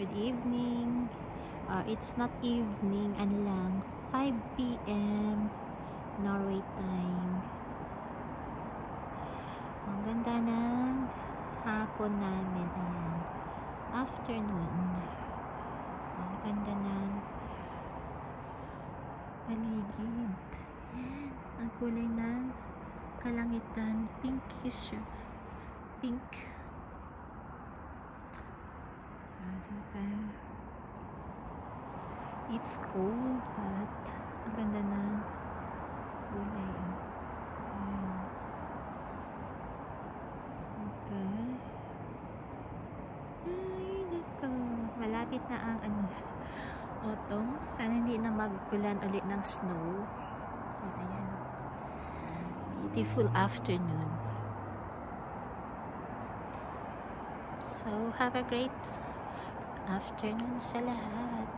Good evening. It's not evening, ano lang, 5 p.m. Norway time. Ang ganda ng hapon namin. Ayan. Afternoon. Ang ganda ng paligid. Ayan. Ang kulay ng kalangitan. Pinkish. Pink. Diba? It's cold but ang ganda ng kulay. Ayan. Okay. Ay, nako. Malapit na ang autumn. Sana hindi na mag-ulan ulit ng snow. So, ayan. Beautiful afternoon. So, have a great afternoon sa lahat.